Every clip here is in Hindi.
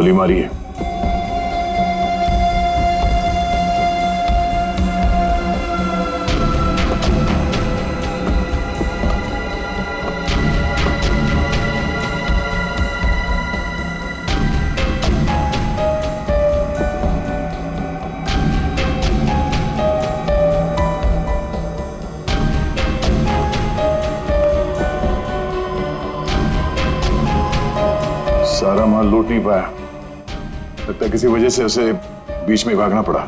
गोली मारी है। सारा माल लूट नहीं पाया, लगता है किसी वजह से उसे बीच में भागना पड़ा।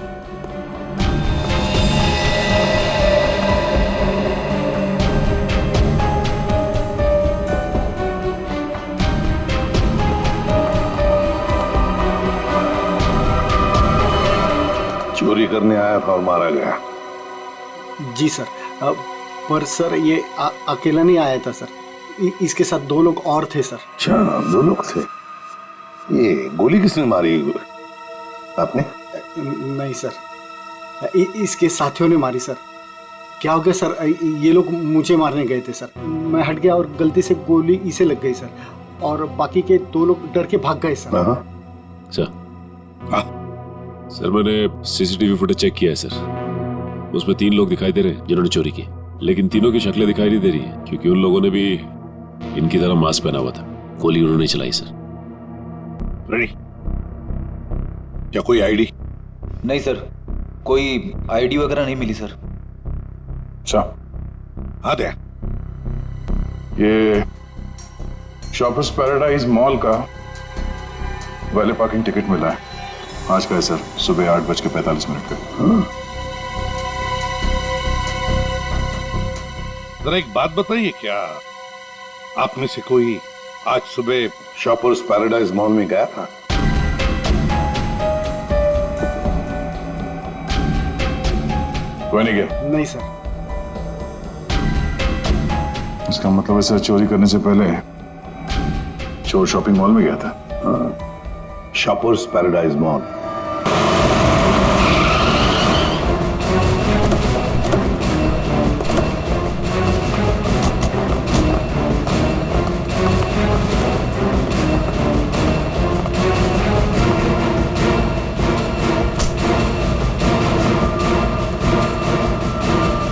चोरी करने आया था और मारा गया। जी सर, पर सर ये अकेला नहीं आया था सर, इसके साथ 2 लोग और थे सर। अच्छा, 2 लोग थे। ये गोली किसने मारी? आपने? नहीं सर, इसके साथियों ने मारी सर। क्या हो गया सर, ये लोग मुझे मारने गए थे सर, मैं हट गया और गलती से गोली इसे लग गई सर, और बाकी के 2 लोग डर के भाग गए सर। सर मैंने सीसीटीवी फुटेज चेक किया है सर, उसमें 3 लोग दिखाई दे रहे हैं जिन्होंने चोरी की, लेकिन तीनों की शक्लें दिखाई नहीं दे रही है क्योंकि उन लोगों ने भी इनकी तरह मास्क पहना हुआ था। गोली उन्होंने चलाई सर। रेडी? क्या कोई आईडी? नहीं सर, कोई आईडी वगैरह नहीं मिली सर। अच्छा, हाँ दे। ये शॉपर्स पैराडाइज मॉल का वैले पार्किंग टिकट मिला है, आज का है सर, सुबह 8:45 पे। जरा एक बात बताइए, क्या आप में से कोई आज सुबह शॉपर्स पैराडाइज मॉल में गया था? कोई नहीं गया? नहीं सर। इसका मतलब है सर, चोरी करने से पहले चोर शॉपिंग मॉल में गया था। Shoppers paradise mall.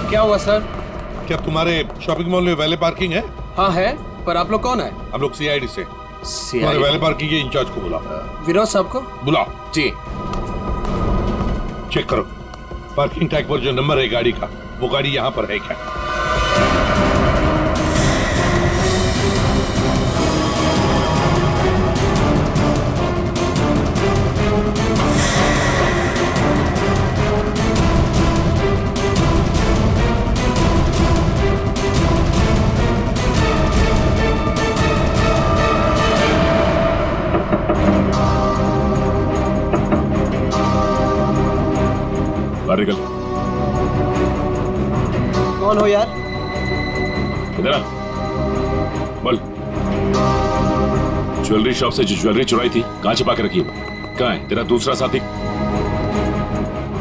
क्या हुआ सर? क्या तुम्हारे शॉपिंग मॉल में वैले पार्किंग है? हाँ है, पर आप लोग कौन है? हम लोग सीआईडी से। तुम्हारे वैले पार्किंग के इंचार्ज को बुलाओ। विनोद साहब को बुलाओ। जी। चेक करो पार्किंग टैग पर जो नंबर है गाड़ी का, वो गाड़ी यहाँ पर है क्या? निकल। कौन हो यार? इधर आ, बोल। ज्वेलरी शॉप से जो ज्वेलरी चुराई थी कहाँ छिपा के रखी है? कहाँ है तेरा दूसरा साथी?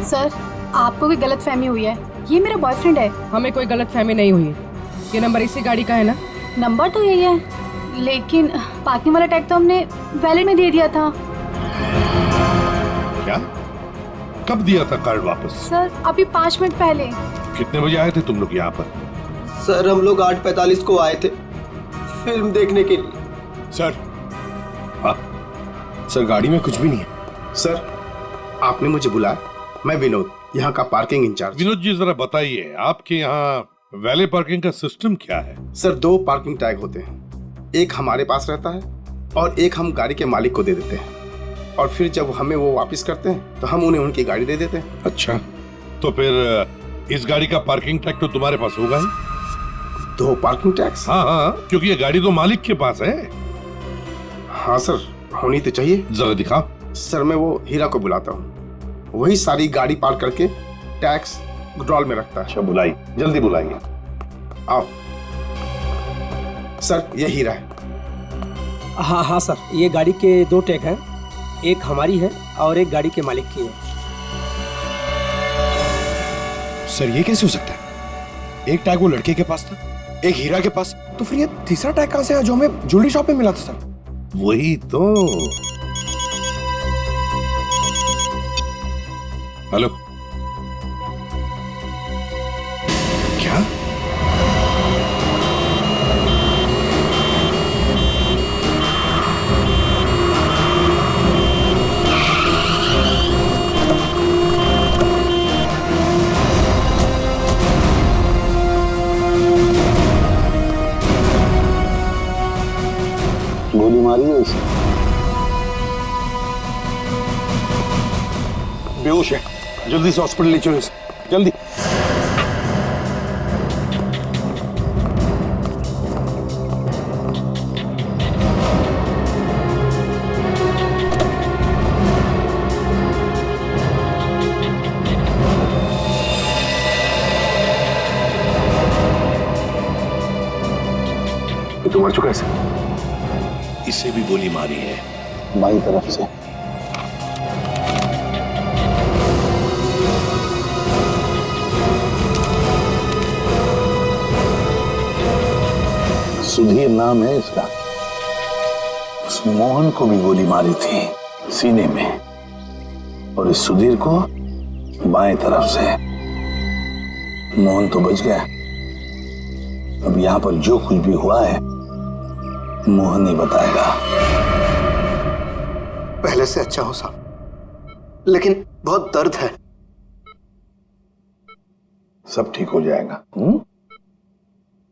सर, आपको कोई गलतफहमी हुई है, ये मेरा बॉयफ्रेंड है। हमें कोई गलतफहमी नहीं हुई है, ये नंबर इसी गाड़ी का है ना? नंबर तो यही है, लेकिन पार्किंग वाला टैग तो हमने वैलेट में दे दिया था। क्या? कब दिया था कार्ड वापस? सर, अभी 5 मिनट पहले। कितने बजे आए थे तुम लोग यहाँ पर? सर, हम लोग 8:45 को आए थे फिल्म देखने के लिए। सर, हाँ? सर गाड़ी में कुछ भी नहीं है। सर, आपने मुझे बुलाया, मैं विनोद, यहाँ का पार्किंग इंचार्ज। विनोद जी जरा बताइए, आपके यहाँ वैले पार्किंग का सिस्टम क्या है? सर, 2 पार्किंग टैग होते हैं, एक हमारे पास रहता है और एक हम गाड़ी के मालिक को दे देते हैं, और फिर जब हमें वो वापस करते हैं तो हम उन्हें उनकी गाड़ी दे देते हैं। अच्छा, तो फिर इस गाड़ी का पार्किंग टैग तो तुम्हारे पास होगा ही? 2 पार्किंग टैक्स? हाँ हाँ, क्योंकि ये गाड़ी तो मालिक के पास है। हाँ सर, होनी तो चाहिए। जरा दिखाओ। सर, मैं वो हीरा को बुलाता हूँ, वही सारी गाड़ी पार्क करके टैक्स ड्रॉल में रखता है। अच्छा, बुलाइए, जल्दी बुलाइए। आओ सर, ये हीरा है। हाँ हाँ सर, ये गाड़ी के 2 टैग हैं, एक हमारी है और एक गाड़ी के मालिक की है। सर, ये कैसे हो सकता है? एक टैग वो लड़के के पास था, एक हीरा के पास, तो फिर ये तीसरा टैग कहाँ से आया जो हमें ज्वेलरी शॉप में मिला था? सर, वही तो। हेलो, क्या? गोली मारी है इसे? बेहोश है, जल्दी से हॉस्पिटल ले चलो इसे, जल्दी। ये तो मर चुका है सर। इसे भी गोली मारी है। बाई तरफ से। सुधीर नाम है इसका। उस मोहन को भी गोली मारी थी सीने में, और इस सुधीर को बाएं तरफ से। मोहन तो बच गया। अब यहां पर जो कुछ भी हुआ है मोहन ही बताएगा। पहले से अच्छा हो साहब, लेकिन बहुत दर्द है। सब ठीक हो जाएगा।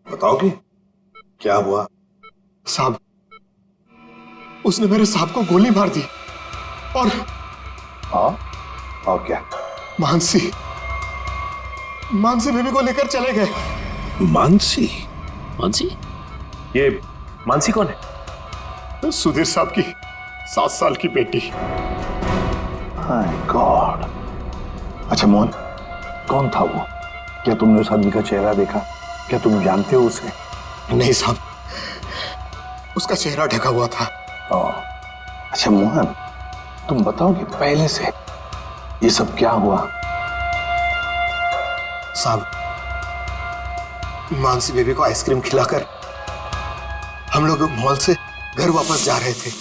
बताओगे क्या हुआ? साहब, उसने मेरे साहब को गोली मार दी और और क्या? मानसी बेबी को लेकर चले गए। मानसी? मानसी? ये मानसी कौन है? सुधीर साहब की 7 साल की बेटी। हाय गॉड। अच्छा मोहन, कौन था वो? क्या तुमने उस आदमी का चेहरा देखा? क्या तुम जानते हो उसे? नहीं साहब, उसका चेहरा ढका हुआ था। अच्छा मोहन, तुम बताओगे पहले से ये सब क्या हुआ? साहब, मानसी बेबी को आइसक्रीम खिलाकर हम लोग मॉल से घर वापस जा रहे थे।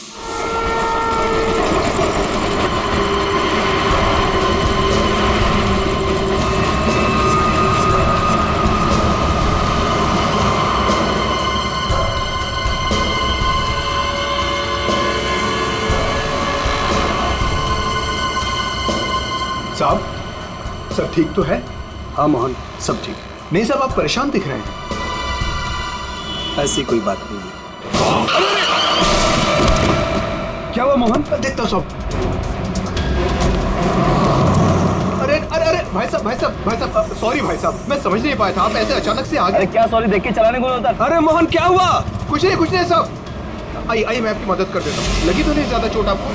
साहब, सब ठीक तो है? हाँ मोहन, सब ठीक। नहीं साहब, आप परेशान दिख रहे हैं। ऐसी कोई बात नहीं है। क्या हुआ मोहन? देखता हूँ सब। अरे अरे अरे भाई साहब, सॉरी भाई साहब, मैं समझ नहीं पाया था, आप ऐसे अचानक से आ गए। अरे क्या सॉरी, देख के चलाने को होता। अरे मोहन क्या हुआ? कुछ नहीं साहब। आइए मैं आपकी मदद कर देता हूँ। लगी तो नहीं ज्यादा चोट आपको?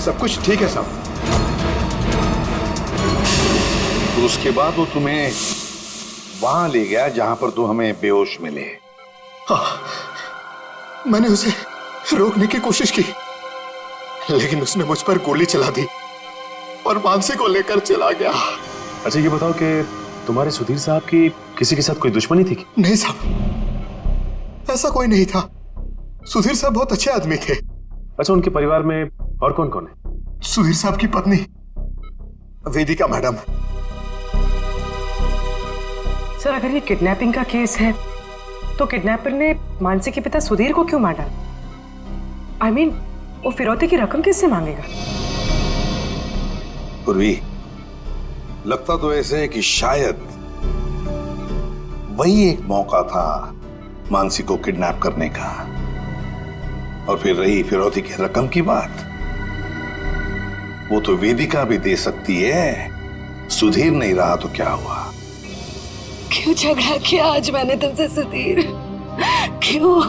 सब कुछ ठीक है साहब। तो उसके बाद वो तुम्हें वहां ले गया जहां पर तुम हमें बेहोश मिले। हाँ, मैंने उसे रोकने की कोशिश की, लेकिन उसने मुझ पर गोली चला दी और मानसी को लेकर चला गया। अच्छा ये बताओ कि तुम्हारे सुधीर साहब की किसी के साथ कोई दुश्मनी थी? नहीं साहब, ऐसा कोई नहीं था। सुधीर साहब बहुत अच्छे आदमी थे। अच्छा, उनके परिवार में और कौन कौन है? सुधीर साहब की पत्नी वेदिका मैडम। सर, अगर ये किडनैपिंग का केस है तो किडनैपर ने मानसी के पिता सुधीर को क्यों मार डाला? I mean, वो फिरौती की रकम किससे मांगेगा? पूर्वी, लगता तो ऐसे है कि शायद वही एक मौका था मानसी को किडनैप करने का। और फिर रही फिरौती की रकम की बात, वो तो वेदिका भी दे सकती है। सुधीर नहीं रहा तो क्या हुआ? क्यों झगड़ा किया आज मैंने तुमसे सुधीर? क्यों?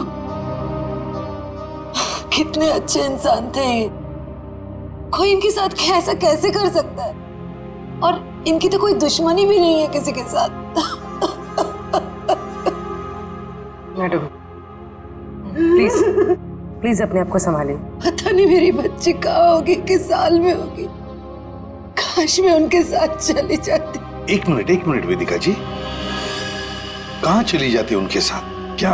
कितने अच्छे इंसान थे, कोई इनके साथ ऐसा कैसे कर सकता है? और इनकी तो कोई दुश्मनी भी नहीं है किसी के साथ। मैडम, प्लीज अपने आप को संभालिए। पता नहीं मेरी बच्ची कहाँ होगी, किस साल में होगी। काश मैं उनके साथ चली जाती। एक मिनट वेदिका जी, कहाँ चली जाती उनके साथ? क्या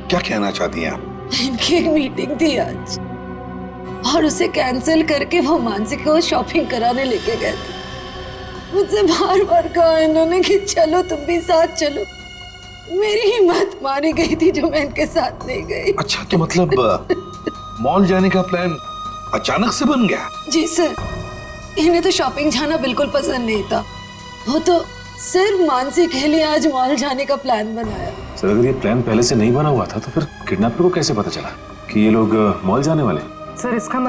क्या कहना चाहती हैं आप? इनकी एक मीटिंग थी आज और उसे कैंसिल करके वो मानसी को शॉपिंग कराने लेके गए थे। मुझसे बार बार कहा इन्होंने कि चलो तुम भी साथ चलो। मेरी हिम्मत मारी गई थी जो मैं इनके साथ नहीं गई। अच्छा, तो मतलब मॉल जाने का प्लान अचानक से बन गया? जी सर, इन्हें तो शॉपिंग जाना बिल्कुल पसंद नहीं था। वो तो सिर्फ मानसी के लिए आज मॉल जाने का प्लान बनाया। सर अगर ये प्लान पहले से नहीं बना हुआ था तो फिर किडनैपर को कैसे पता चला कि ये लोग मॉल जाने वाले? सर इसका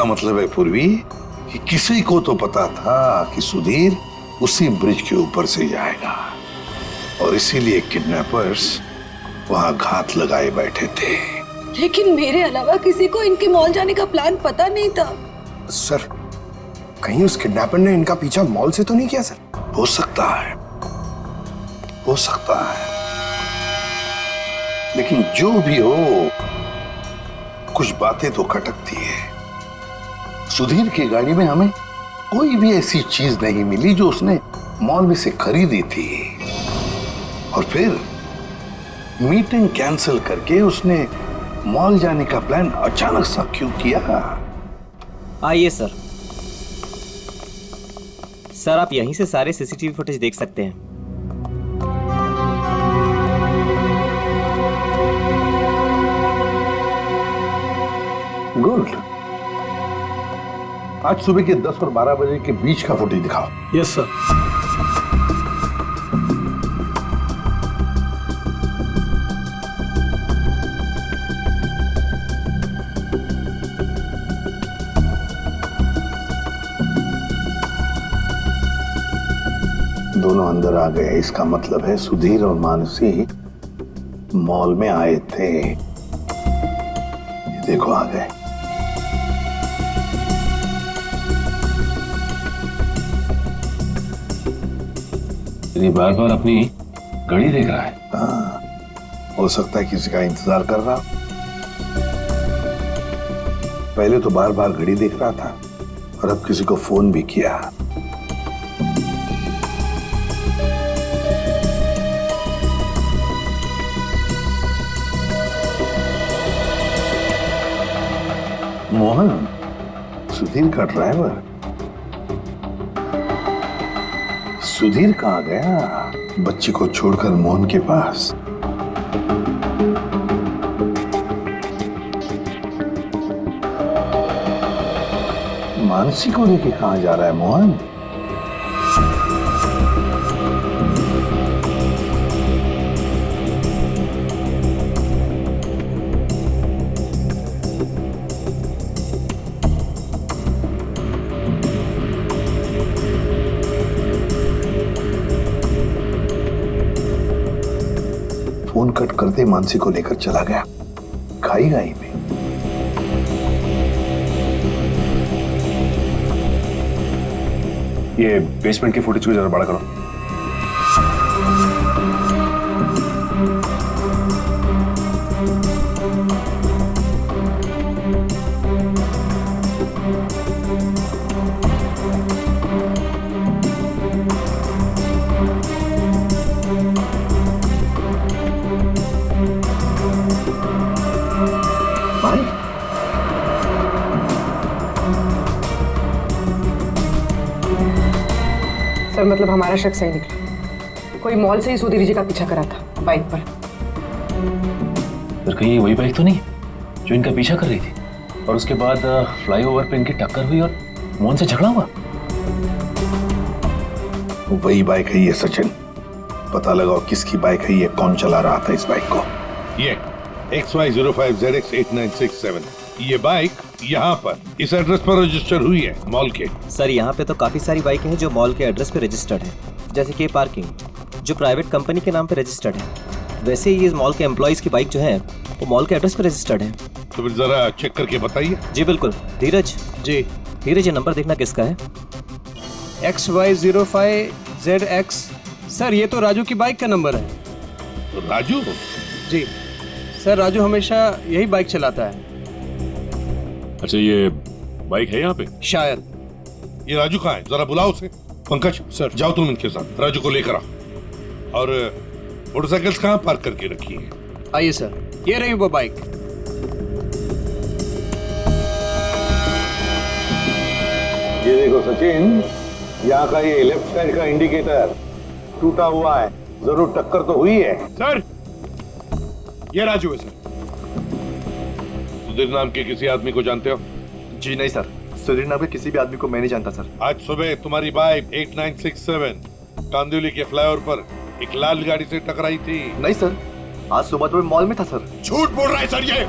मतलब है पूर्वी कि किसी को तो पता था कि सुधीर उसी ब्रिज के ऊपर से जाएगा और इसीलिए किडनैपर्स वहां घात लगाए बैठे थे। लेकिन मेरे अलावा किसी को इनके मॉल जाने का प्लान पता नहीं था। सर, कहीं उस किडनैपर ने इनका पीछा मॉल से तो नहीं किया? सर हो सकता है, हो सकता है, लेकिन जो भी हो कुछ बातें तो खटकती है। सुधीर की गाड़ी में हमें कोई भी ऐसी चीज नहीं मिली जो उसने मॉल में से खरीदी थी और फिर मीटिंग कैंसिल करके उसने मॉल जाने का प्लान अचानक सा क्यों किया? आइए सर। सर आप यहीं से सारे सीसीटीवी फुटेज देख सकते हैं। गुड। आज सुबह के 10 और 12 बजे के बीच का फुटेज दिखाओ। Yes sir. दोनों अंदर आ गए, इसका मतलब है सुधीर और मानसी मॉल में आए थे। ये देखो आ गए। ये बार बार अपनी घड़ी देख रहा है। हाँ, हो सकता है किसी का इंतजार कर रहा। पहले तो बार बार घड़ी देख रहा था और अब किसी को फोन भी किया। मोहन, सुधीर का ड्राइवर। सुधीर कहाँ गया बच्ची को छोड़कर मोहन के पास? मानसी को लेके कहाँ जा रहा है मोहन? फोन कट करते मानसी को लेकर चला गया खाई गाई में। ये बेसमेंट की फुटेज को जरा बड़ा करो। सर मतलब हमारा शक सही निकला। कोई मॉल से ही सुधीर जी का पीछा करा था बाइक पर। फिर कहीं वही बाइक तो नहीं जो इनका पीछा कर रही थी और उसके बाद फ्लाईओवर पे इनकी टक्कर हुई और मोहन से झगड़ा हुआ? वही बाइक है ये सचिन। पता लगाओ किसकी बाइक है ये, कौन चला रहा था इस बाइक को। ये XY05ZX8967 ये बाइक यहाँ पर इस एड्रेस पर रजिस्टर हुई है मॉल के। सर यहाँ पे तो काफी सारी बाइकें हैं जो मॉल के एड्रेस पे रजिस्टर्ड है, जैसे कि पार्किंग जो प्राइवेट कंपनी के नाम पे रजिस्टर्ड है। वैसे ही ये मॉल के एम्प्लॉइज की बाइक जो है वो मॉल के एड्रेस पे रजिस्टर्ड है। तो फिर जरा चेक करके बताइए। जी बिल्कुल। धीरज जी। धीरज ये नंबर देखना किसका है? XY05ZX। सर ये तो राजू की बाइक का नंबर है। तो राजू? जी सर, राजू हमेशा यही बाइक चलाता है। अच्छा ये बाइक है यहाँ पे? शायद। ये राजू कहाँ है? जरा बुलाओ उसे। पंकज सर जाओ तुम इनके साथ, राजू को लेकर आओ और मोटरसाइकिल्स कहाँ पार्क करके रखी है? आइए सर, ये रही वो बाइक। ये देखो सचिन, यहाँ का ये लेफ्ट साइड का इंडिकेटर टूटा हुआ है, जरूर टक्कर तो हुई है। सर, ये राजू है सर। सुधीर नाम के किसी आदमी को जानते हो? जी नहीं सर, सुधीर नाम के किसी भी आदमी को मैं नहीं जानता सर। आज सुबह तुम्हारी बाइक 8967 कांदिवली के फ्लाईओवर पर एक लाल गाड़ी से टकराई थी। नहीं सर, आज सुबह तो मैं मॉल में था सर। झूठ बोल रहा है सर ये।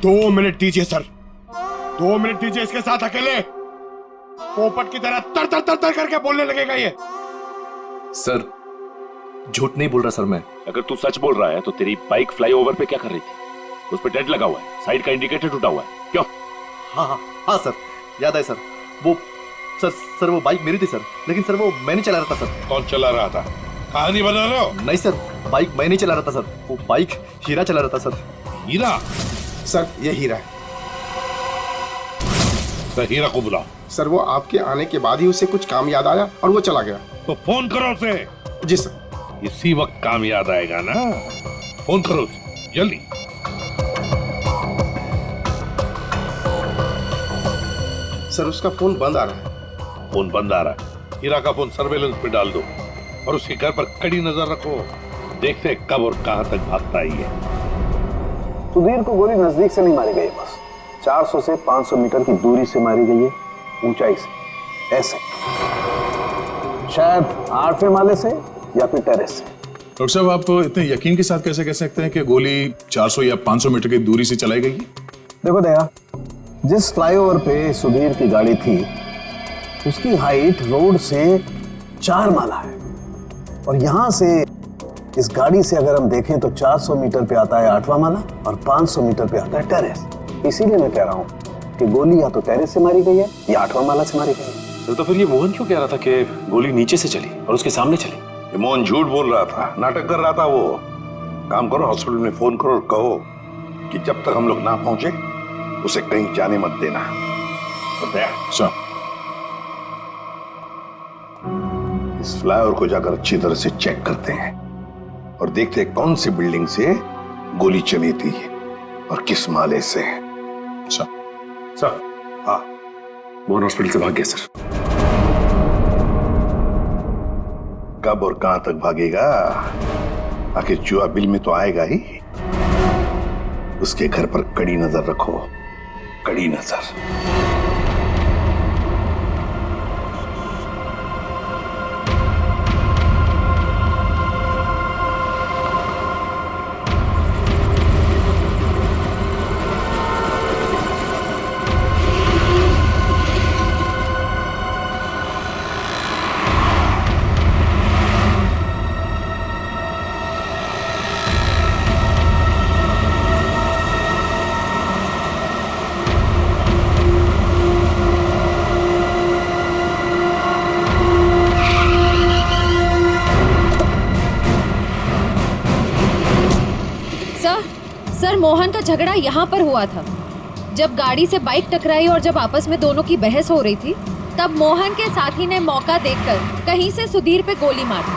2 मिनट दीजिए सर, 2 मिनट दीजिए। इसके साथ अकेले पोपट की तरह तर तर तर तर करके बोलने लगेगा ये। सर, झूठ नहीं बोल रहा सर मैं। अगर तू सच बोल रहा है तो तेरी बाइक फ्लाईओवर पे क्या कर रही थी? उस पे डेंट लगा हुआ है, साइड का इंडिकेटर टूटा हुआ है, क्यों? हाँ सर, याद है सर। वो सर वो बाइक मेरी थी सर, लेकिन सर वो मैं नहीं चला रहा था सर। कौन चला रहा था? कहानी बना रहे हो? नहीं सर, बाइक मैं नहीं चला रहा था सर, वो बाइक हीरा चला रहा था सर। हीरा? सर ये हीरा है। तो हीरा को बुलाओ। सर वो आपके आने के बाद ही उसे कुछ काम याद आया और वो चला गया। तो फोन करो उसे। जी सर। इसी वक्त काम याद आएगा ना, फोन करो उसे जल्दी। सर उसका फोन बंद आ रहा है। फोन बंद आ रहा है? हीरा का फोन सर्वेलेंस पे डाल दो और उसके घर पर कड़ी नजर रखो। देखते हैं कब और कहां तक भागता ही है। सुधीर को गोली नजदीक से नहीं मारी गई, बस 400 से 500 मीटर की दूरी से मारी गई है, ऊंचाई से, ऐसे शायद 8वें माले से या फिर टेरेस से। डॉक्टर साहब, आप इतने यकीन के साथ कैसे कह सकते हैं कि गोली 400 या 500 मीटर की दूरी से चलाई गई? देखो दया, जिस फ्लाईओवर पे सुधीर की गाड़ी थी उसकी हाइट रोड से 4 माला है, और यहां से इस गाड़ी से अगर हम देखें तो 400 मीटर पे आता है 8वां माला और 500 मीटर पे आता है टेरेस। इसीलिए मैं कह रहा हूं कि गोली या तो टेरेस से मारी गई है या 8वां माला से मारी गई है। तो फिर ये मोहन क्यों कह रहा था कि गोली नीचे से चली और उसके सामने चली? ये मोहन झूठ बोल रहा था, नाटक कर रहा था वो। काम करो, हॉस्पिटल में फोन करो और कहो कि जब तक हम लोग ना पहुंचे उसे कहीं जाने मत देना। सर, इस फ्लाईओवर को जाकर अच्छी तरह से चेक करते हैं और देखते हैं कौन सी बिल्डिंग से गोली चली थी और किस माले से। सर, हाँ, मोहन हॉस्पिटल से भाग गया सर। कब और कहां तक भागेगा? आखिर चुहा बिल में तो आएगा ही। उसके घर पर कड़ी नजर रखो, कड़ी नजर। सर, मोहन का झगड़ा यहाँ पर हुआ था। जब गाड़ी से बाइक टकराई और जब आपस में दोनों की बहस हो रही थी, तब मोहन के साथी ने मौका देखकर कहीं से सुधीर पे गोली मार दी।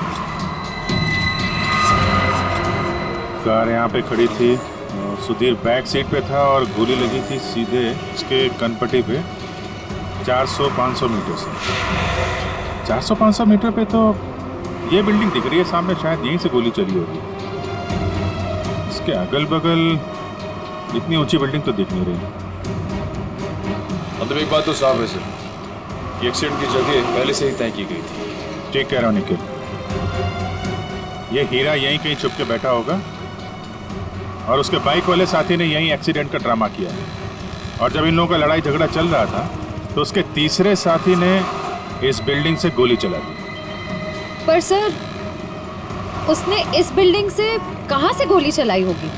कार यहाँ पे खड़ी थी, सुधीर बैक सीट पे था और गोली लगी थी सीधे उसके कनपट्टी पे 400-500 मीटर से। 400-500 मीटर पे तो ये बिल्डिंग दिख रही है सामने, शायद यहीं से गोली चली होगी। इसके अगल बगल इतनी ऊंची बिल्डिंग तो दिख नहीं रही। मतलब एक बात तो साफ है सर, ये एक्सीडेंट की जगह पहले से ही तय की गई थी। ठीक कह रहा हूँ निखिल, ये हीरा यहीं कहीं छुप के बैठा होगा और उसके बाइक वाले साथी ने यहीं एक्सीडेंट का ड्रामा किया है। और जब इन लोगों का लड़ाई झगड़ा चल रहा था तो उसके तीसरे साथी ने इस बिल्डिंग से गोली चला दी। पर सर, उसने इस बिल्डिंग से कहां से गोली चलाई होगी?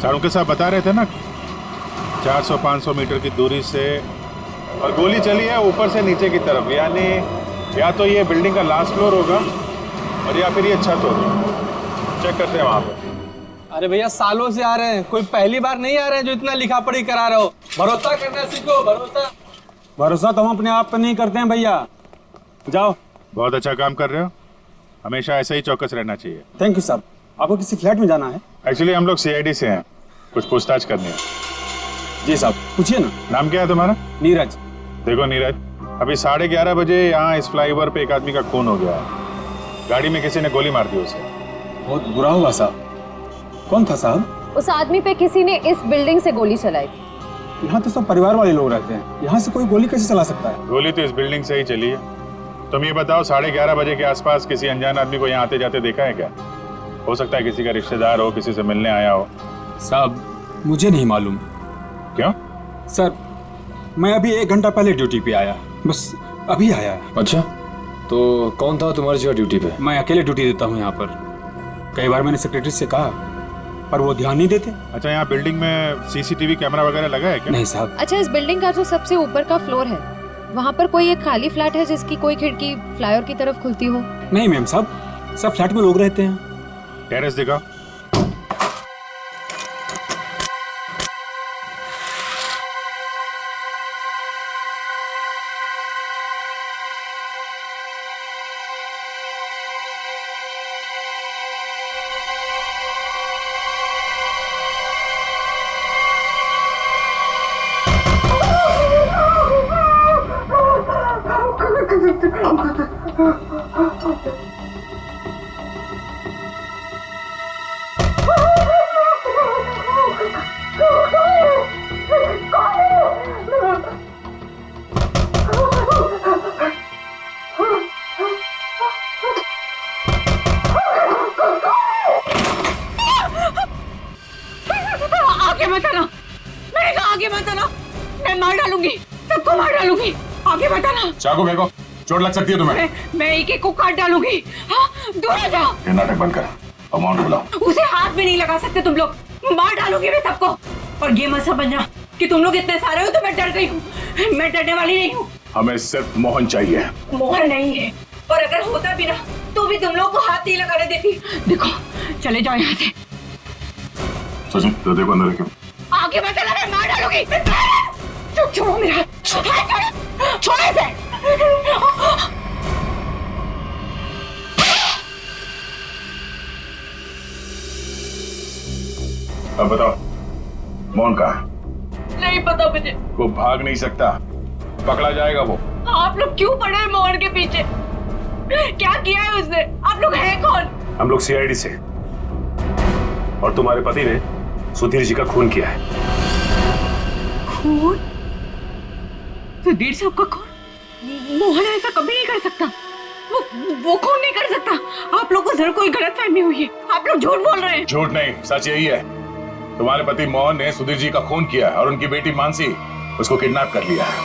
सर उनके साथ बता रहे थे ना, 400-500 मीटर की दूरी से, और गोली चली है ऊपर से नीचे की तरफ, यानी या तो ये बिल्डिंग का लास्ट फ्लोर होगा और या फिर ये छत होगी। चेक करते हैं वहां पर। अरे भैया, सालों से आ रहे हैं, कोई पहली बार नहीं आ रहे हैं जो इतना लिखा पढ़ी करा रहे हो। भरोसा करना सीखो, भरोसा। भरोसा तो हम अपने आप पर नहीं करते हैं भैया, जाओ, बहुत अच्छा काम कर रहे हो। हमेशा ऐसा ही चौकस रहना चाहिए। थैंक यू साहब। आपको किसी फ्लैट में जाना है? एक्चुअली हम लोग सीआईडी से हैं, कुछ पूछताछ करनी है। जी साहब, पूछिए ना। नाम क्या है तुम्हारा? नीरज। देखो नीरज, अभी 11:30 बजे यहाँ इस फ्लाईओवर पे एक आदमी का खून हो गया है। गाड़ी में किसी ने गोली मार दी उसे। बहुत बुरा हुआ साहब। कौन था साहब? उस आदमी पे किसी ने इस बिल्डिंग से गोली चलाई। यहाँ तो सब परिवार वाले लोग रहते हैं, यहाँ से कोई गोली कैसे चला सकता है? गोली तो इस बिल्डिंग से ही चली है। तुम ये बताओ, 11:30 बजे के आसपास किसी अनजान आदमी को यहाँ आते जाते देखा है क्या? हो सकता है किसी का रिश्तेदार हो, किसी से मिलने आया हो। साहब मुझे नहीं मालूम। क्यों? सर मैं अभी 1 घंटा पहले ड्यूटी पे आया, बस अभी आया। अच्छा, तो कौन था तुम्हारी जगह ड्यूटी पे? मैं अकेले ड्यूटी देता हूँ यहाँ पर। कई बार मैंने सेक्रेटरी से कहा पर वो ध्यान नहीं देते। अच्छा, यहाँ बिल्डिंग में सीसीटीवी कैमरा वगैरह लगा है क्या? नहीं साहब। अच्छा, इस बिल्डिंग का जो सबसे ऊपर का फ्लोर है, वहाँ पर कोई एक खाली फ्लैट है जिसकी कोई खिड़की फ्लाईओवर की तरफ खुलती हो? नहीं मैम साहब, सब फ्लैट में लोग रहते हैं। टेरेस दिखाओ। आगे मत आना, मैंने कहा आगे मत आना। मैं मार डालूंगी, सबको मार डालूंगी। आगे मत आना। चाकू फेंको, चोट लग सकती है तुम्हें। मैं एक एक को काट डालूंगी। हाँ, दूर हो जाओ। ये नाटक बंद कर, अमाउंट बुलाओ। उसे हाथ भी नहीं लगा सकते तुम लोग। मार डालूंगी मैं सबको। और ये मत समझना कि तुम लोग इतने सारे हो तो मैं डर गई हूँ। मैं डरने वाली नहीं हूँ। हमें सिर्फ मोहन चाहिए। मोहन नहीं है, और अगर होता भी ना तो भी तुम लोग को हाथ नहीं लगाने देती। देखो, चले जाओ यहाँ से। सचिन, तो देखो अंदर क्यों। आगे मत आना, मैं मार डालूंगी। छोड़ो मेरा हाथ, छोड़ो, छोड़ो इसे। अब बताओ, मोहन कहाँ है? नहीं पता मुझे। वो भाग नहीं सकता, पकड़ा जाएगा वो। आप लोग क्यों पड़े हैं मोहन के पीछे? क्या किया है उसने? आप लोग हैं कौन? हम लोग सीआईडी से, और तुम्हारे पति ने सुधीर जी का खून किया है। खून? सुधीर साहब का खून? मोहन ऐसा कभी नहीं कर सकता। वो खून नहीं कर सकता। आप लोग को जरूर कोई गलतफहमी हुई है। आप लोग झूठ बोल रहे हैं। झूठ नहीं, सच यही है। तुम्हारे पति मोहन ने सुधीर जी का खून किया है और उनकी बेटी मानसी उसको किडनैप कर लिया है।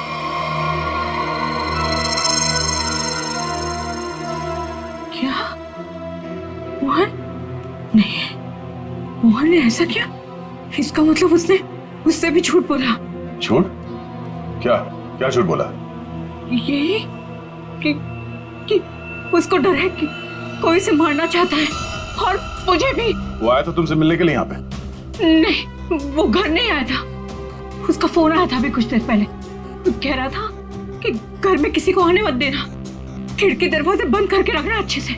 क्या? मोहन? नहीं, मोहन ने ऐसा किया? इसका मतलब उससे भी झूठ बोला। झूठ? क्या क्या झूठ बोला? यही कि उसको डर है कि कोई से मारना चाहता है, और मुझे भी। वो आया था तुमसे मिलने के लिए यहाँ पे? नहीं, वो घर नहीं आया था। उसका फोन आया था अभी कुछ देर पहले। वो कह रहा था कि घर में किसी को आने मत देना, खिड़की दरवाजे बंद करके रखना अच्छे से,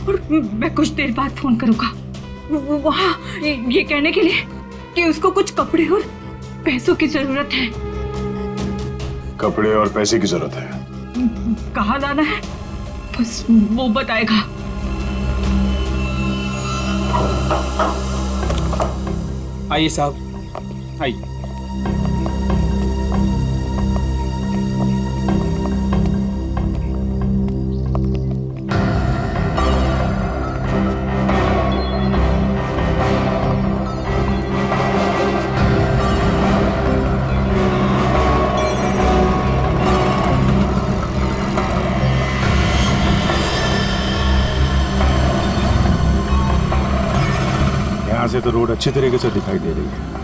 और मैं कुछ देर बाद फोन करूंगा। वहाँ ये कहने के लिए कि उसको कुछ कपड़े और पैसों की जरूरत है। कपड़े और पैसे की जरूरत है? कहाँ लाना है बस वो बताएगा। आइए साहब, आइए। यहाँ से तो रोड अच्छी तरीके से दिखाई दे रही है।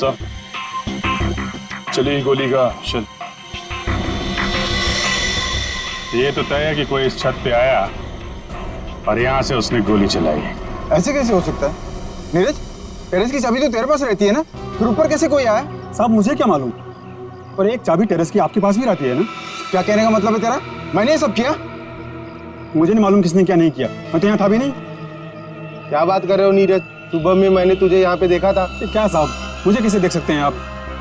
सर चलिए गोली का चल। ये तो तय है कि कोई इस छत पे आया और यहाँ से उसने गोली चलाई। ऐसे कैसे हो सकता है नीरज? टेरेस की चाबी तो तेरे पास रहती है ना, फिर ऊपर कैसे कोई आया? साहब मुझे क्या मालूम, पर एक चाबी टेरेस की आपके पास भी रहती है ना। क्या कहने का मतलब है तेरा? मैंने ये सब किया? मुझे नहीं मालूम किसने क्या नहीं किया, मैं तो यहाँ था भी नहीं। क्या बात कर रहे हो नीरज? सुबह में मैंने तुझे यहाँ पे देखा था। क्या साहब, मुझे कैसे देख सकते हैं आप?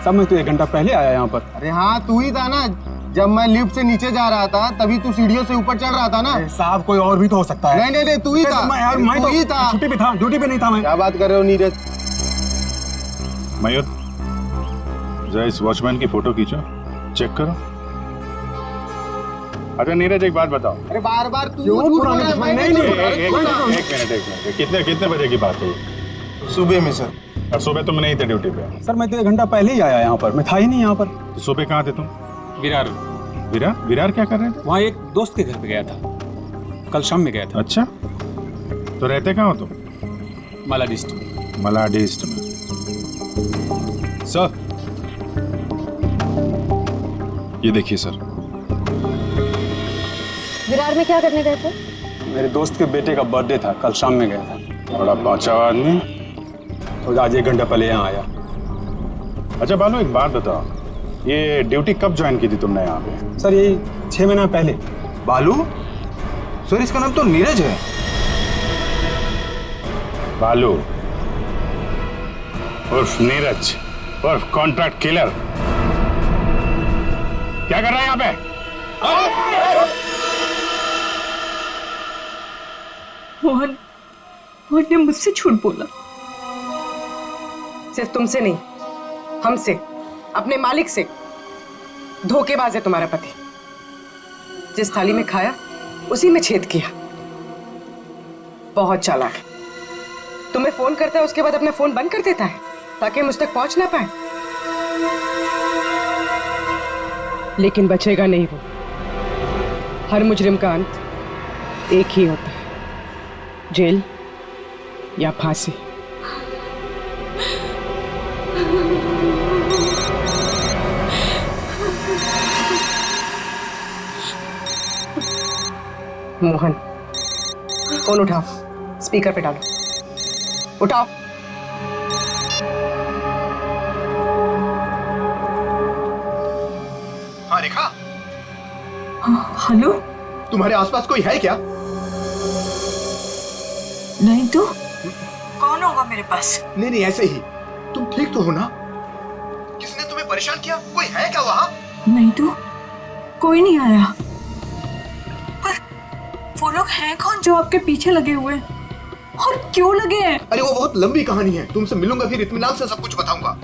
साहब मैं तो 1 घंटा पहले आया यहाँ पर। अरे हाँ तू ही था ना, जब मैं लिफ्ट से नीचे जा रहा था तभी तू सीढ़ियों से ऊपर चढ़ रहा था ना। साहब कोई और भी तो हो सकता है। नहीं तू ही था। मैं तो छुट्टी पे था, ड्यूटी पे नहीं था मैं। क्या बात कर रहे हो नीरज? मयूर जरा इस वॉचमैन की फोटो खींचो, चेक करो। अच्छा नीरज एक बात बताओ। अरे बार बार तू एक मिनट कितने बजे की बात है? सुबह में सर। और सुबह तुम नहीं थे ड्यूटी पे? सर मैं तो 1 घंटा पहले ही आया यहाँ पर, मैं था ही नहीं यहाँ पर। तो सुबह कहाँ थे तुम? विरार। विरार क्या कर रहे थे? वहाँ एक दोस्त के घर पे गया था, कल शाम में गया था। अच्छा तो रहते कहाँ हो तुम? मलाडिस्ट। मलाडिस्ट में। सर ये देखिए सर। विरार में क्या करने गए थे? मेरे दोस्त के बेटे का बर्थडे था, कल शाम में गया था। बड़ा बाचा आदमी, तो आज 1 घंटा पहले यहाँ आया। अच्छा बालू एक बात बताओ, ये ड्यूटी कब ज्वाइन की थी तुमने यहाँ पे? सर ये 6 महीना पहले। बालू? सर इसका नाम तो नीरज है। बालू उर्फ नीरज उर्फ कॉन्ट्रैक्ट किलर, क्या कर रहा है यहाँ पे? मोहन ने मुझसे झूठ बोला। सिर्फ तुमसे नहीं, हमसे, अपने मालिक से। धोखेबाज है तुम्हारा पति। जिस थाली में खाया उसी में छेद किया। बहुत चालाक है। तुम्हें फोन करता है, उसके बाद अपना फोन बंद कर देता है ताकि मुझ तक पहुंच ना पाए। लेकिन बचेगा नहीं वो। हर मुजरिम का अंत एक ही होता है, जेल या फांसी। मोहन फोन उठाओ, स्पीकर पे डालो। उठाओ। हाँ रेखा। हेलो। तुम्हारे आसपास कोई है क्या? नहीं तो कौन होगा मेरे पास? नहीं ऐसे ही। तुम ठीक तो हो ना? किसने तुम्हें परेशान किया? कोई है क्या वहाँ? नहीं तो कोई नहीं आया। पर वो लोग हैं कौन जो आपके पीछे लगे हुए हैं? और क्यों लगे हैं? अरे वो बहुत लंबी कहानी है, तुमसे मिलूंगा फिर इत्मीनान से सब कुछ बताऊंगा।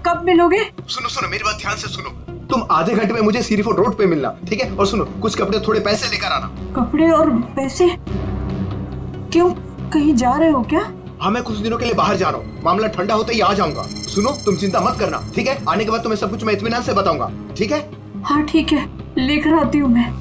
कब मिलोगे? सुनो मेरी बात ध्यान से सुनो। तुम आधे घंटे में मुझे सीरीफोर्ड रोड पे मिलना, ठीक है? और सुनो कुछ कपड़े थोड़े पैसे लेकर आना। कपड़े और पैसे? क्यों, कहीं जा रहे हो क्या? हाँ मैं कुछ दिनों के लिए बाहर जा रहा हूँ, मामला ठंडा होते ही आ जाऊंगा। सुनो तुम चिंता मत करना, ठीक है? आने के बाद तुम्हें सब कुछ मैं इत्मीनान से बताऊंगा, ठीक है? हाँ ठीक है, लेकर आती हूँ मैं।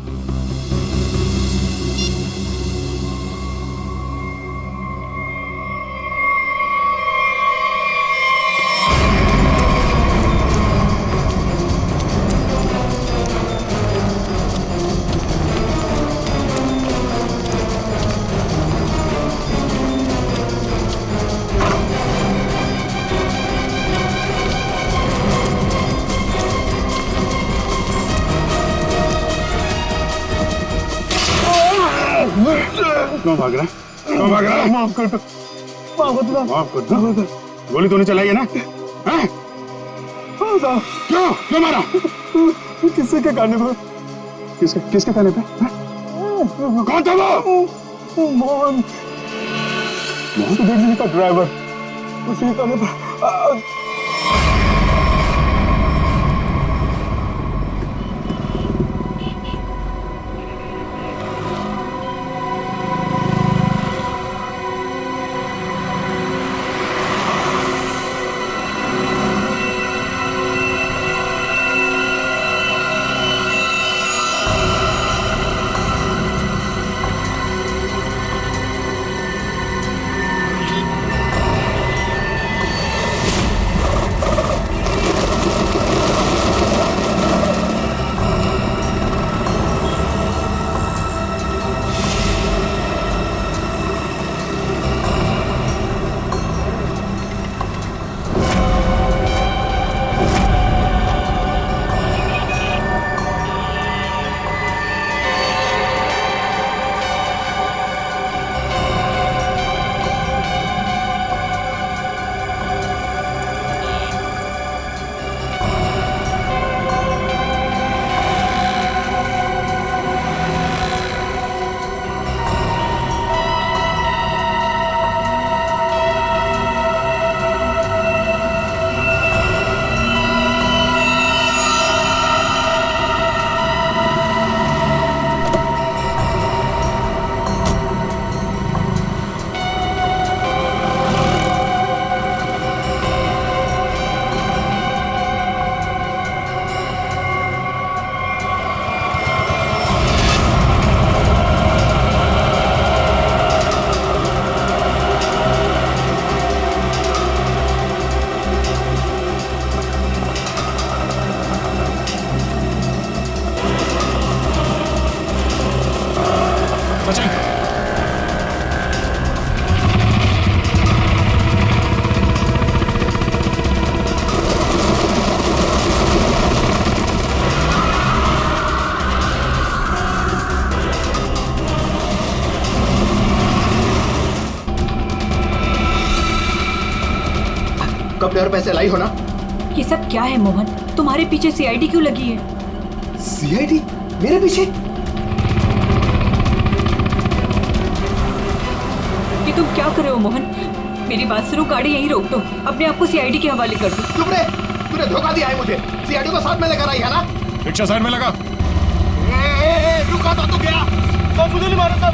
क्यों भाग रहा है? क्यों भाग रहा है? माफ कर दो। गोली तूने चलाई है ना? हैं? क्यों मारा? किसी के कहने पर। किसके कहने पे? कौन था वो? मोहन सुधीर जी का ड्राइवर, उसी के कहने पर। वक्त पे और पैसे लाई हो ना? ये सब क्या है मोहन? तुम्हारे पीछे सीआईडी क्यों लगी है? सीआईडी मेरे पीछे? ये तुम क्या कर रहे हो मोहन? मेरी बात सुनो, गाड़ी यहीं रोक दो, अपने आप को सीआईडी के हवाले कर दो। चुप रे, तूने धोखा दिया है मुझे। सीआईडी को साथ में लेकर आई है ना? रिक्शा साइड में लगा। रुका था तू गया। तो मुझे नहीं मारो सब।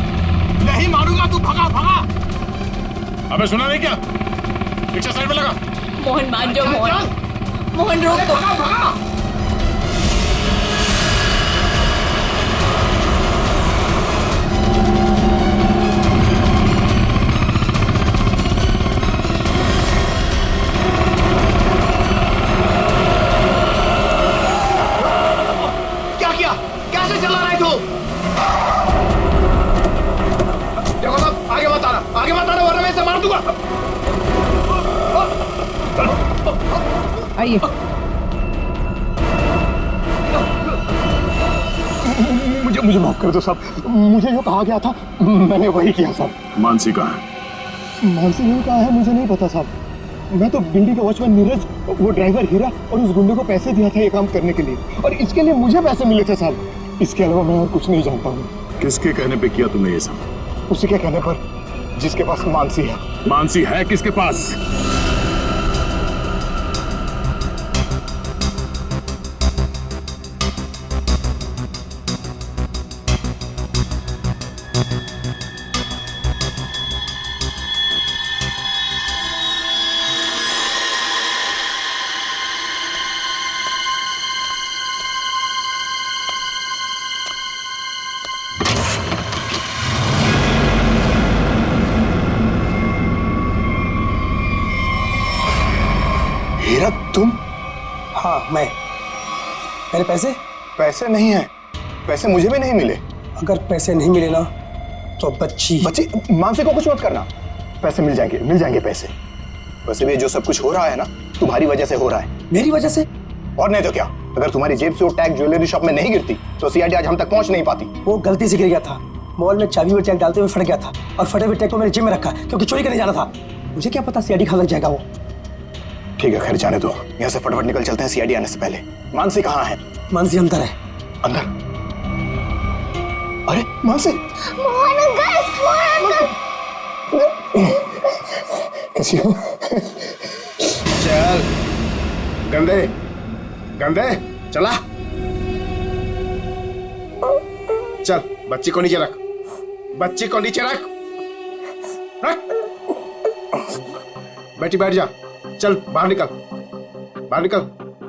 नहीं मारूंगा, तू भगा भगा। अबे सुना नहीं क्या? रिक्शा साइड में लगा। मोहन मान जाओ मोहन, मोहन रोक दो। भगा भगा। क्या किया? कैसे चला रहा है तू? देखो साहब, आगे मत आना वरना मैं इसे मार दूंगा। आइए। मुझे माफ कर दो साहब, मुझे जो कहा गया था मैंने वही किया साहब। मानसी कहाँ है? मानसी नहीं कहा है, मुझे नहीं पता साहब। मैं तो बिल्डिंग का वॉचमैन नीरज, वो ड्राइवर हीरा और उस गुंडे को पैसे दिया था ये काम करने के लिए, और इसके लिए मुझे पैसे मिले थे साहब। इसके अलावा मैं और कुछ नहीं जानता हूँ। किसके कहने पे किया तुमने ये सब? उसी के कहने पर, जिसके पास मानसी है। मानसी है किसके पास? हीरा तुम? हाँ मैं। मेरे पैसे? पैसे नहीं है, पैसे मुझे भी नहीं मिले। अगर पैसे नहीं मिले ना तो बच्ची मानसी को कुछ मत करना, पैसे मिल जाएंगे पैसे। वैसे भी जो सब कुछ हो रहा है ना तुम्हारी वजह से हो रहा है। मेरी वजह से? और नहीं तो क्या, अगर तुम्हारी जेब से वो टैग ज्वेलरी शॉप में नहीं गिरती तो सीआईडी आज हम तक पहुंच नहीं पाती। वो गलती से गिर गया था, मॉल में चाबी में टैग डालते हुए फट गया था, और फटे हुए टैग को मैंने जेब में रखा क्योंकि चोरी करने जाना था। मुझे क्या पता सीआईडी खा लग जाएगा वो। ठीक है खैर जाने दो, यहाँ से फटाफट निकल चलते हैं सीआईडी आने से पहले। मानसी कहाँ है? मानसी अंदर है। अंदर? अरे मानसी! कैसी हो? चल गंदे गंदे चला चल, बच्ची को नीचे रख, बच्ची को नीचे रख, बेटी बैठ जा। चल बाहर निकल,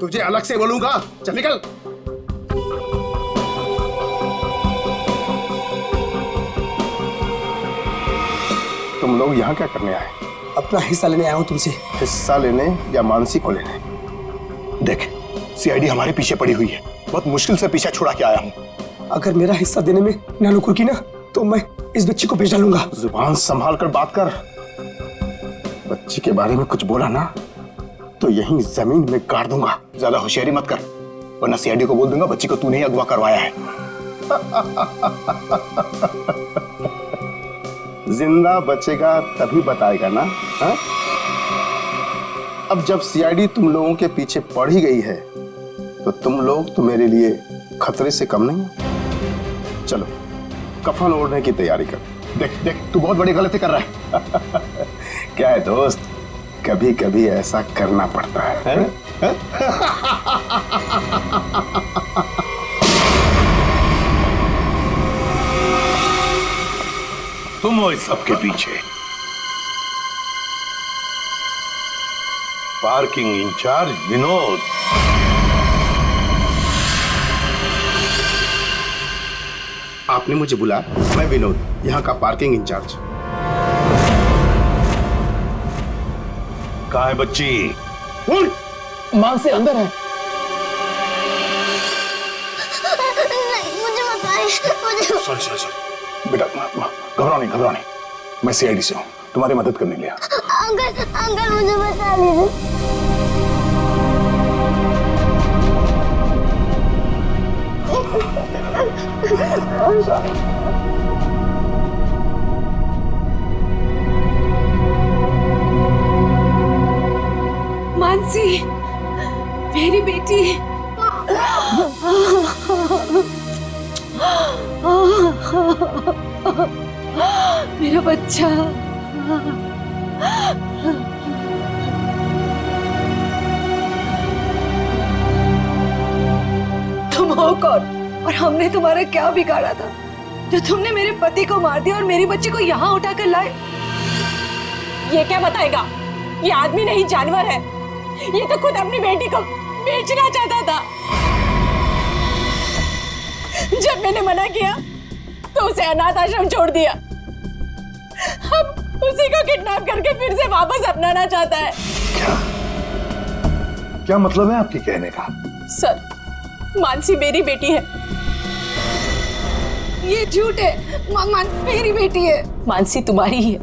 तुझे अलग से बोलूंगा। चल निकल। तुम लोग यहाँ क्या करने आए? अपना हिस्सा लेने आया हूँ तुमसे। हिस्सा लेने या मानसी को लेने? देख सीआईडी हमारे पीछे पड़ी हुई है, बहुत मुश्किल से पीछा छुड़ा के आया हूँ। अगर मेरा हिस्सा देने में नानुकुर की ना तो मैं इस बच्ची को बेच डालूंगा। जुबान संभाल कर बात कर, बच्ची के बारे में कुछ बोला ना तो यहीं जमीन में गाड़ दूंगा। ज्यादा होशियारी मत कर वरना सीआईडी को बोल दूंगा बच्ची को तूने ही अगवा करवाया है। जिंदा बचेगा तभी बताएगा ना। हा? अब जब सीआईडी तुम लोगों के पीछे पड़ ही गई है तो तुम लोग तो मेरे लिए खतरे से कम नहीं हो। चलो कफन ओढ़ने की तैयारी कर। देख देख तू बहुत बड़ी गलती कर रहा है। क्या है दोस्त, कभी कभी ऐसा करना पड़ता है? तुम हो इस सबके पीछे? Parking incharge Vinod. आपने मुझे बुलाया? मैं विनोद, यहाँ का पार्किंग इंचार्ज। कहाँ है बच्ची? मानसी अंदर है। नहीं, मुझे मत मारिए। सॉरी बेटा, घबराओ नहीं, मैं सीआईडी से हूँ, तुम्हारी मदद करने लिया। अंकल मुझे बचा लीजिए। मानसी, मेरी बेटी। मेरा बच्चा। तुम हो कौन और हमने तुम्हारा क्या बिगाड़ा था जो तुमने मेरे पति को मार दिया और मेरी बच्ची को यहाँ उठाकर लाए? ये क्या बताएगा? ये आदमी नहीं जानवर है। ये तो खुद अपनी बेटी को बेचना चाहता था। जब मैंने मना किया तो उसे अनाथ आश्रम छोड़ दिया। अब उसी को किडनैप करके फिर से वापस अपनाना चाहता है। क्या मतलब है आपके कहने का? सर, मानसी मेरी बेटी है। ये झूठ है। मानसी मेरी बेटी है। मानसी तुम्हारी ही है,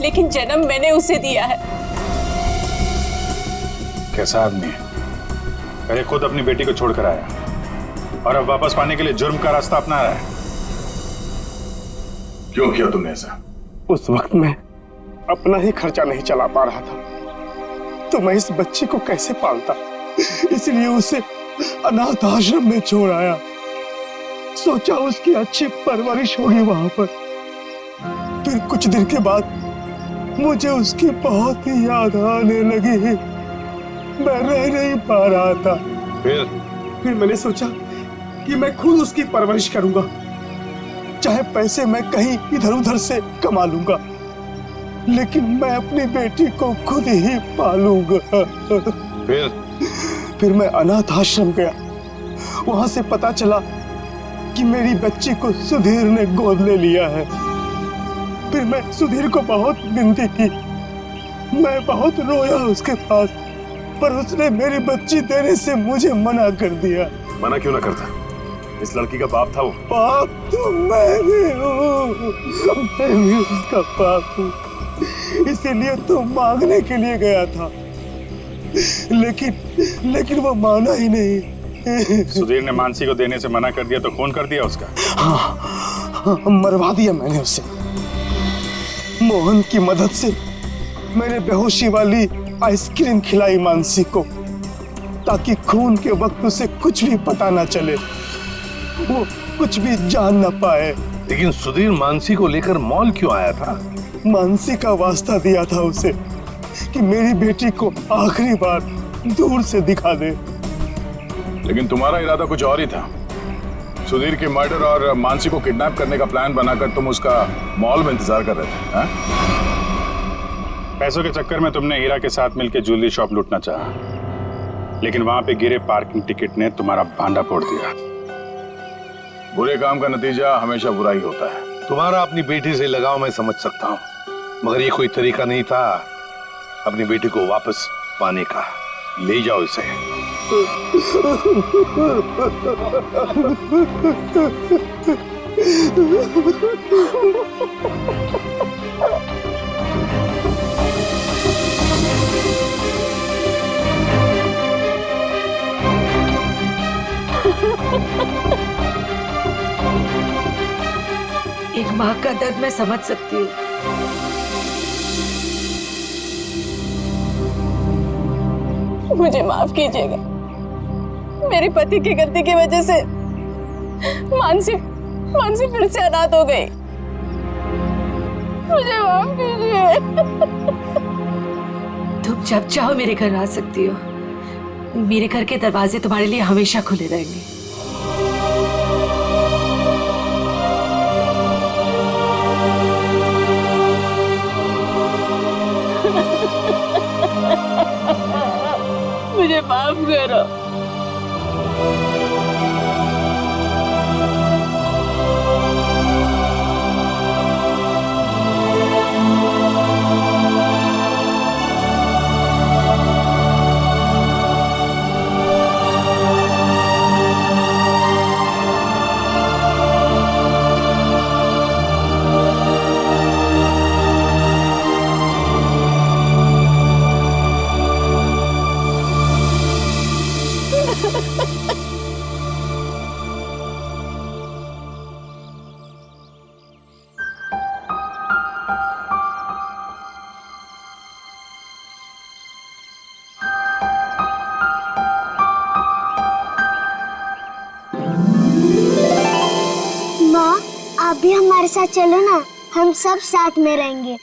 लेकिन जन्म मैंने उसे दिया है। कैसा आदमी है? पहले खुद अपनी बेटी को छोड़कर आया और अब वापस पाने के लिए जुर्म का रास्ता अपना रहा है। क्यों किया तुमने ऐसा? उस वक्त मैं अपना ही खर्चा नहीं चला पा रहा था, तो मैं इस बच्ची को कैसे पालता, इसलिए उसे अनाथ आश्रम में छोड़ आया। सोचा उसकी अच्छी परवरिश होगी वहां पर। फिर कुछ दिन के बाद मुझे उसकी बहुत ही याद आने लगी। मैं रह नहीं पा रहा था। फिर मैंने सोचा कि मैं खुद उसकी परवरिश करूंगा, चाहे पैसे मैं कहीं इधर उधर से कमा लूंगा, लेकिन मैं अपनी बेटी को खुद ही पालूंगा। फिर मैं अनाथ आश्रम गया। वहां से पता चला कि मेरी बच्ची को सुधीर ने गोद ले लिया है। फिर मैं सुधीर को बहुत विनती की, मैं बहुत रोया उसके पास, पर उसने मेरी बच्ची देने से मुझे मना कर दिया। मना क्यों ना करता? इस लड़की का बाप था वो। बाप तो मैं भी हूँ, मैं भी उसका बाप हूँ, इसीलिए तो मांगने के लिए गया था, लेकिन वो माना ही नहीं। सुधीर ने मानसी को देने से मना कर दिया तो खून कर दिया उसका? हाँ, मरवा दिया मैंने उसे। मोहन की मदद से मैंने बेहोशी वाली आइसक्रीम खिलाई मानसी को, ताकि खून के वक्त उसे कुछ भी पता ना चले, वो कुछ भी जान ना पाए। लेकिन सुधीर मानसी को लेकर मॉल क्यों आया था? मानसी का वास्ता दिया था उसे कि मेरी बेटी को आखिरी बार दूर से दिखा दे। लेकिन तुम्हारा इरादा कुछ और ही था। सुधीर के मर्डर और मानसी को किडनैप करने का प्लान बनाकर तुम उसका मॉल में इंतजार कर रहे थे, हाँ? पैसों के चक्कर में तुमने हीरा के साथ मिलकर ज्वेलरी शॉप लूटना चाहा, लेकिन वहां पे गिरे पार्किंग टिकट ने तुम्हारा भांडा फोड़ दिया। बुरे काम का नतीजा हमेशा बुरा ही होता है। तुम्हारा अपनी बेटी से लगाव मैं समझ सकता हूँ, मगर ये कोई तरीका नहीं था अपनी बेटी को वापस पाने का। ले जाओ इसे। एक माँ का दर्द मैं समझ सकती हूँ। मुझे माफ कीजिएगा, मेरे पति की गलती की वजह से मानसी फिर से अनाथ हो गई। मुझे माफ कीजिए। तुम जब चाहो मेरे घर आ सकती हो। मेरे घर के दरवाजे तुम्हारे लिए हमेशा खुले रहेंगे। मुझे माफ करो। हमारे साथ चलो ना, हम सब साथ में रहेंगे।